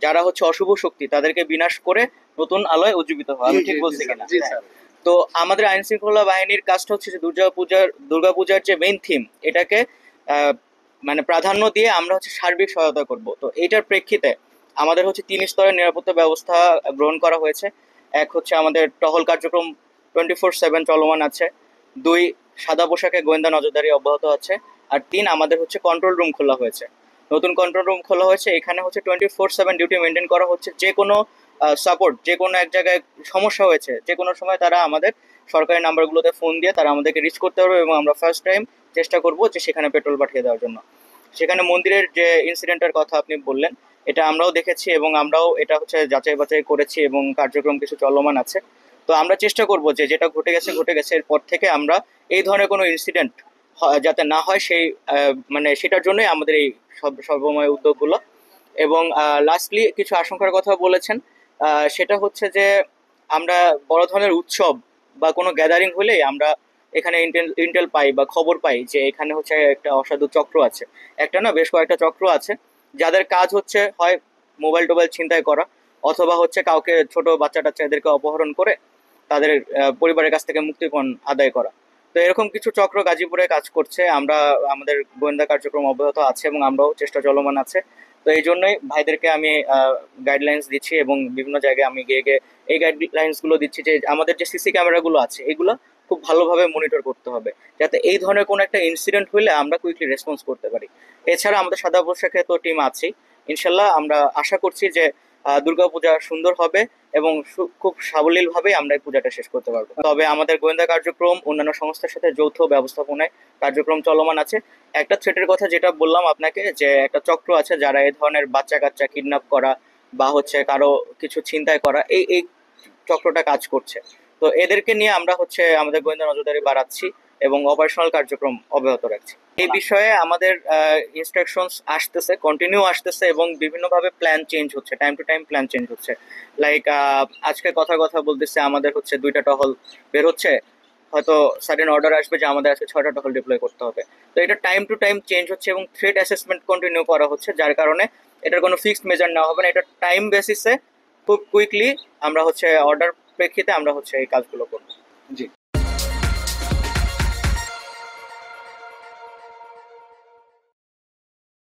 যারা হচ্ছে অশুভ শক্তি তাদেরকে বিনাশ করে নতুন আলোয় উজ্জীবিত হয়। জি আমি জি ঠিক জি বলছি স্যার, কিনা? জি হ্যাঁ। স্যার। তো আমাদের আইন শৃঙ্খলা বাহিনীর কাজটা হচ্ছে যে দুর্গাপূজার যে মেইন থিম এটাকে আহ, মানে প্রাধান্য দিয়ে আমরা হচ্ছে সার্বিক সহায়তা করব। তো এইটার প্রেক্ষিতে আমাদের হচ্ছে 3 স্তরের নিরাপত্তা ব্যবস্থা গ্রহণ করা হয়েছে। এক হচ্ছে আমাদের টহল কার্যক্রম 24/7 চলমান আছে। দুই, সাদা পোশাকে গোয়েন্দা নজরদারি অব্যাহত আছে। আর তিন, আমাদের হচ্ছে কন্ট্রোল রুম খোলা হয়েছে। নতুন কন্ট্রোল রুম খোলা হয়েছে, এখানে হচ্ছে 24/7 ডিউটি মেনটেন করা হচ্ছে। যে কোনো সাপোর্ট, যে কোনো এক জায়গায় সমস্যা হয়েছে, যে কোনো সময় তারা আমাদের সরকারি নাম্বারগুলোতে ফোন দিয়ে তারা আমাদেরকে রিচ করতে পারবে, এবং আমরা ফার্স্ট টাইম চেষ্টা করব যে সেখানে পেট্রোল পাঠিয়ে দেওয়ার জন্য। সেখানে মন্দিরের যে ইনসিডেন্টের কথা আপনি বললেন, এটা আমরাও দেখেছি এবং আমরাও এটা হচ্ছে যাচাই বাছাই করেছি এবং কার্যক্রম কিছু চলমান আছে। তো আমরা চেষ্টা করব যে যেটা ঘটে গেছে ঘটে গেছে, এরপর থেকে আমরা এই ধরনের কোনো ইনসিডেন্ট যাতে না হয় সেই মানে সেটার জন্যই আমাদের এই সর্বময় উদ্যোগগুলো। এবং লাস্টলি কিছু আশঙ্কার কথা বলেছেন, সেটা হচ্ছে যে আমরা বড় ধরনের উৎসব বা কোনো গ্যাদারিং হলেই আমরা এখানে ইন্টেল ইন্টেল পাই বা খবর পাই যে এখানে হচ্ছে একটা অসাধু চক্র আছে। একটা না, বেশ কয়েকটা চক্র আছে যাদের কাজ হচ্ছে হয় মোবাইল টোবাইল ছিনতাই করা, অথবা হচ্ছে কাউকে, ছোট বাচ্চা টাচ্চা এদেরকে অপহরণ করে তাদের পরিবারের কাছ থেকে মুক্তিপণ আদায় করা। তো এরকম কিছু চক্র গাজীপুরে কাজ করছে। আমরা, আমাদের গোয়েন্দা কার্যক্রম অব্যাহত আছে এবং আমরাও চেষ্টা চলমান আছে। তো এই জন্যই ভাইদেরকে আমি গাইডলাইন্স দিচ্ছি এবং বিভিন্ন জায়গায় আমি গিয়ে গিয়ে এই গাইডলাইন্স গুলো দিচ্ছি যে আমাদের যে সিসি ক্যামেরা গুলো আছে এগুলো খুব ভালোভাবে মনিটর করতে হবে, যাতে এই ধরনের কোনো একটা ইনসিডেন্ট হলে আমরা কুইকলি রেসপন্স করতে পারি। এছাড়া আমাদের সাদা পোশাকে তো টিম আছেই। ইনশাল্লাহ আমরা আশা করছি যে দুর্গাপূজা সুন্দর হবে এবং খুব সাবলীল ভাবে আমরা এই পূজাটা শেষ করতে পারবো। তবে আমাদের গোয়েন্দা কার্যক্রম অন্যান্য সংস্থার সাথে যৌথ ব্যবস্থাপনায় কার্যক্রম চলমান আছে। একটা থ্রেটের কথা যেটা বললাম আপনাকে, যে একটা চক্র আছে যারা এই ধরনের বাচ্চা কাচ্চা কিডন্যাপ করা বা হচ্ছে কারো কিছু ছিনতাই করা, এই এই চক্রটা কাজ করছে। তো এদেরকে নিয়ে আমরা হচ্ছে আমাদের গোয়েন্দা নজরদারি বাড়াচ্ছি এবং অপারেশনাল কার্যক্রম অব্যাহত রাখছি। এই বিষয়ে আমাদের ইনস্ট্রাকশনস আসতেছে, কন্টিনিউ আসতেছে, এবং বিভিন্নভাবে প্ল্যান চেঞ্জ হচ্ছে, time to time plan change হচ্ছে। লাইক আজকে কথা কথা বলতেছে আমাদের হচ্ছে 2টা টহল বের হচ্ছে, হয়তো সাডেন অর্ডার আসবে যে আমাদের আজকে 6টা টহল ডিপ্লয় করতে হবে। তো এটা টাইম টু টাইম চেঞ্জ হচ্ছে এবং থ্রেট অ্যাসেসমেন্ট কন্টিনিউ করা হচ্ছে, যার কারণে এটার কোনো ফিক্সড মেজার নেওয়া হবে না। এটা টাইম বেসিসে খুব কুইকলি আমরা হচ্ছে অর্ডার প্রেক্ষিতে আমরা হচ্ছে এই কাজগুলো করবো। জি।